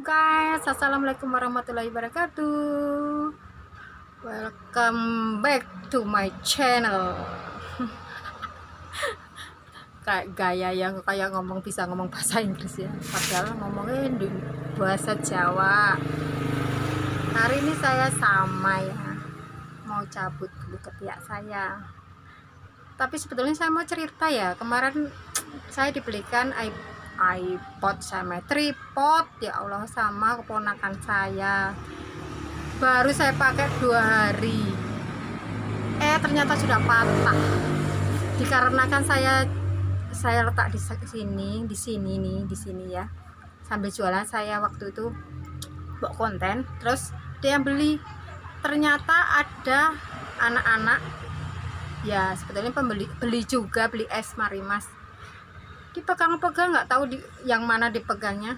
guys, assalamualaikum warahmatullahi wabarakatuh. Welcome back to my channel. Kayak gaya yang kayak bisa ngomong bahasa Inggris ya, padahal ngomongin bahasa Jawa. Hari ini saya sama ya, mau cabut dulu ketiak saya. Tapi sebetulnya saya mau cerita ya, kemarin saya dibelikan iPod sama tripod, ya Allah, sama keponakan saya. Baru saya pakai 2 hari, ternyata sudah patah. Dikarenakan saya letak di sini ya, sambil jualan. Saya waktu itu buat konten, terus dia yang beli. Ternyata ada anak-anak ya, sebetulnya beli juga, beli es Marimas. Dipegang-pegang, nggak tahu yang mana dipegangnya.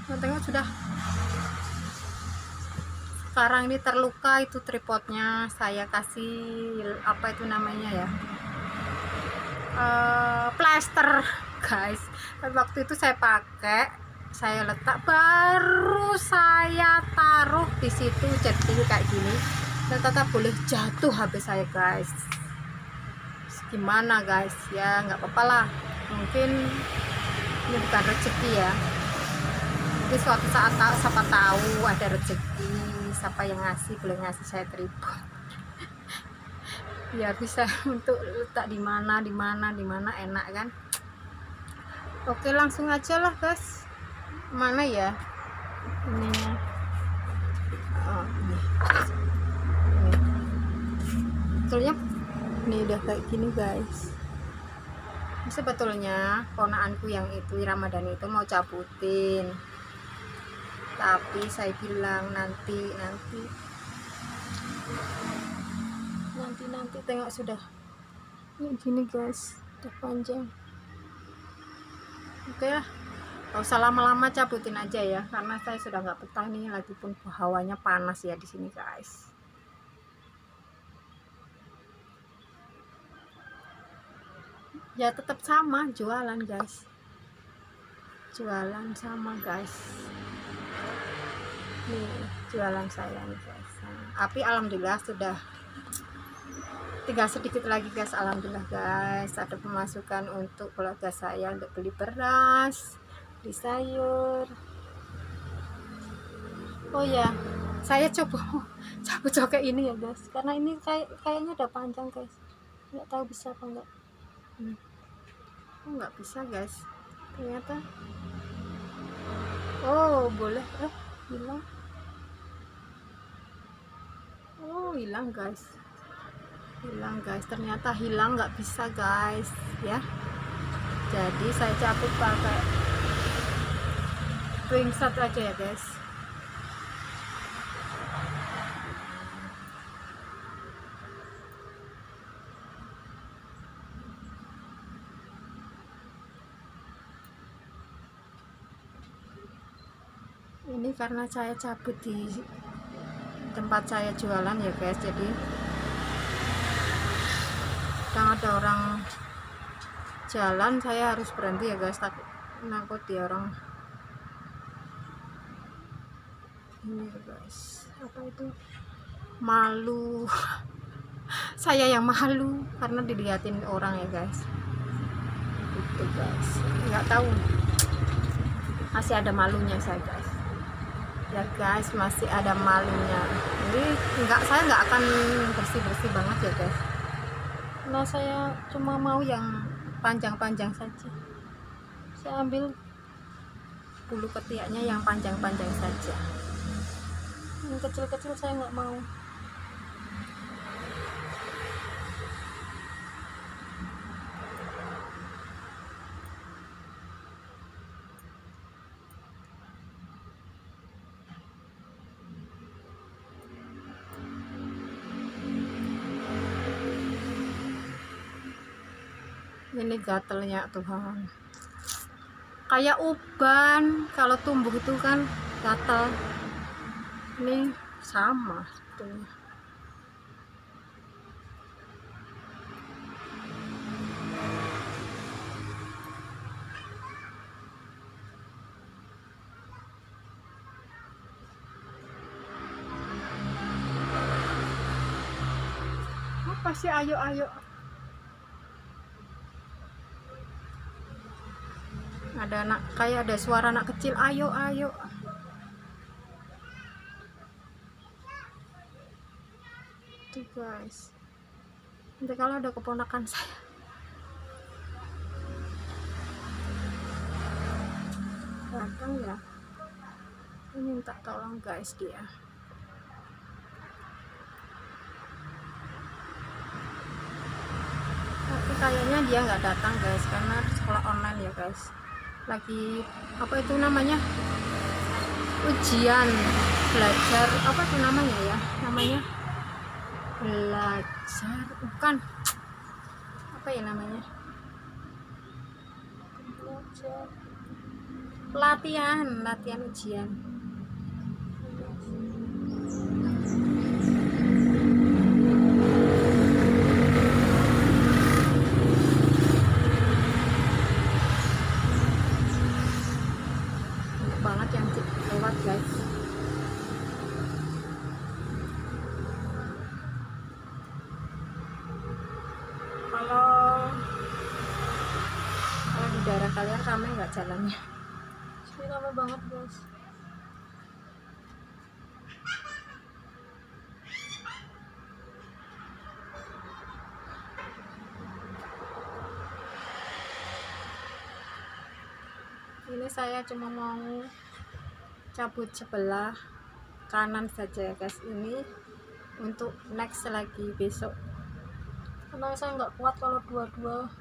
Tengok sudah, sekarang ini terluka itu tripodnya. Saya kasih apa itu namanya ya, plaster guys. Waktu itu saya pakai, saya letak, baru saya taruh di situ jadi kayak gini, dan tetap boleh jatuh HP saya guys. Gimana guys ya, nggak apa-apa lah, mungkin ini bukan rezeki ya. Jadi suatu saat siapa tahu ada rezeki, siapa yang ngasih, boleh ngasih saya tripod biar bisa untuk letak di mana enak kan. Oke, langsung aja lah guys. Mana ya ininya? Oh, ini sebetulnya ini udah kayak gini guys. Sebetulnya ponakanku yang itu Ramadan itu mau cabutin, tapi saya bilang nanti tengok sudah ini gini guys, udah panjang. Oke lah, gak usah lama-lama, cabutin aja ya, karena saya sudah nggak betah nih, lagi pun hawanya panas ya di sini guys. Ya tetap sama, jualan guys, jualan sama guys. Nih jualan saya nih guys. Tapi alhamdulillah sudah tinggal sedikit lagi guys. Alhamdulillah guys, ada pemasukan untuk keluarga saya, untuk beli beras, beli sayur. Oh ya, saya coba cabut kayak ini ya guys, karena ini kayaknya udah panjang guys, nggak tahu bisa apa enggak. Oh, nggak bisa guys ternyata. Oh boleh, hilang. Oh hilang guys, ternyata hilang, nggak bisa guys ya. Jadi saya cabut pakai twin shot aja ya guys. Ini karena saya cabut di tempat saya jualan ya guys, jadi kadang ada orang jalan, saya harus berhenti ya guys, takut dia orang ini ya guys, apa itu, malu. Saya yang malu karena dilihatin orang ya guys, itu guys, nggak tahu, masih ada malunya saya guys ya guys, masih ada malunya. Jadi saya nggak akan bersih banget ya guys, nah saya cuma mau yang panjang saja. Saya ambil bulu ketiaknya yang panjang saja, yang kecil saya nggak mau. Ini gatelnya Tuhan, kayak uban kalau tumbuh itu kan gatel, ini sama sebetulnya. apa sih? Ayo ayo. Ada anak, kayak ada suara anak kecil, ayo ayo. Tuh guys, nanti kalau ada keponakan saya datang ya, minta tolong guys dia. Tapi kayaknya dia nggak datang guys, karena sekolah online ya guys. Lagi apa itu namanya, ujian belajar, apa tuh namanya ya, namanya belajar, bukan apa ya namanya, belajar, latihan ujian. Banyak banget yang lewat guys. Kalau di daerah kalian ramai nggak jalannya? Ini ramai banget guys. Ini saya cuma mau cabut sebelah kanan saja ya guys, ini untuk next lagi besok, karena saya nggak kuat kalau dua-dua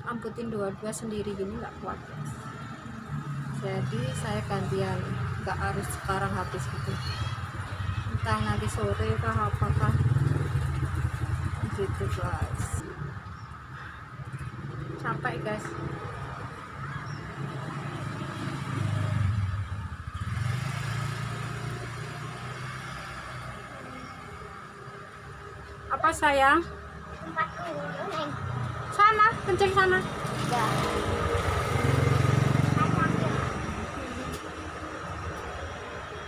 amputin dua-dua sendiri gini, nggak kuat guys. Jadi saya gantian, nggak harus sekarang habis gitu, entah nanti sore kah apakah gitu guys. Capek guys. Apa sayang? Sana, kencing sana.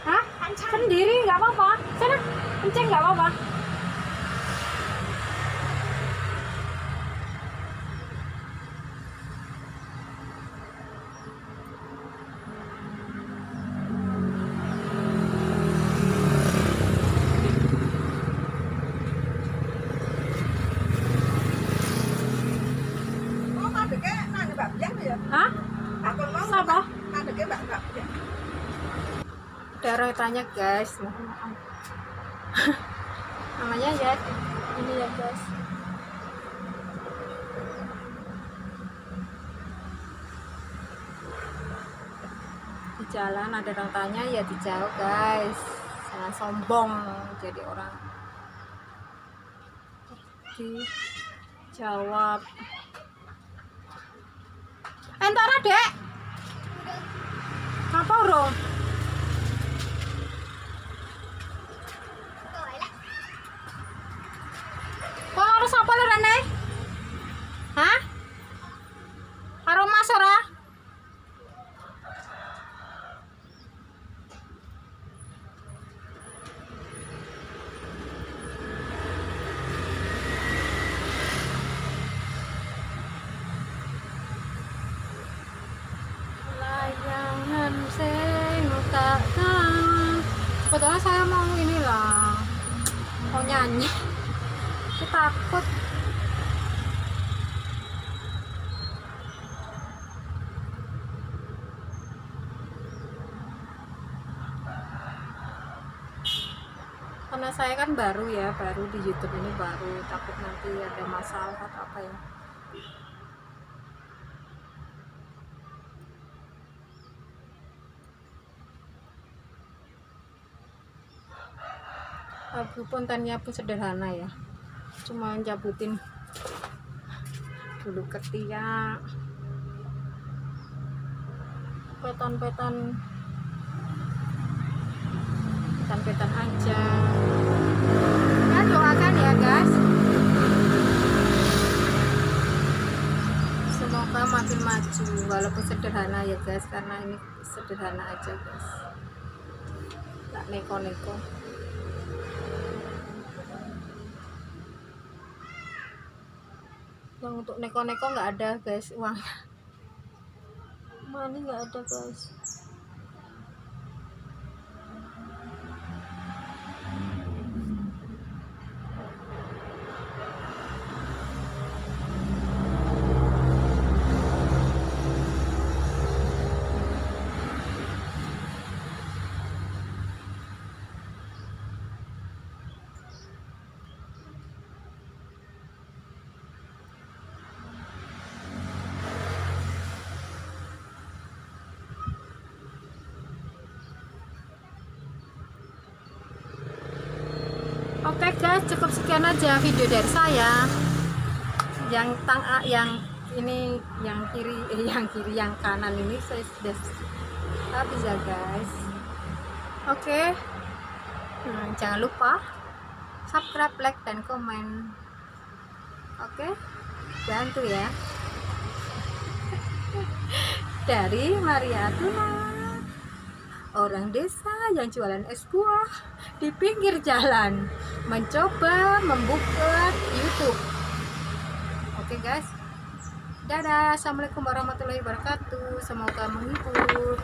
Hah? Sendiri nggak apa-apa. Sana, kencing nggak apa-apa. Hah? Siapa? Darah tanya guys. Namanya ya ini ya guys. Di jalan ada orang tanya ya dijawab guys. Jangan sombong jadi orang. Dijawab. Entar dek. Apa urung? Kok harus apa lho Rene? Hah? Karo Mas ora? Layangan sing tak tahu. Sebetulnya saya mau inilah, mau nyanyi. Aku takut. Karena saya kan baru ya, baru di YouTube ini baru, takut nanti ada masalah atau apa ya. Kontennya pun sederhana ya, cuma jabutin bulu ketiak, petan aja ya. Doakan ya guys, semoga makin maju walaupun sederhana ya guys, karena ini sederhana aja guys, nggak neko-neko. Yang untuk neko-neko nggak ada guys, uang money nggak ada guys. Oke guys, cukup sekian aja video dari saya. Yang ini yang kiri, yang kanan ini saya sudah habis ya guys. Oke, jangan lupa subscribe, like, dan komen. Oke, bantu ya. Dari Maria Tuna, orang desa yang jualan es buah di pinggir jalan, mencoba membuka YouTube. Oke guys, dadah, assalamualaikum warahmatullahi wabarakatuh, semoga menghibur.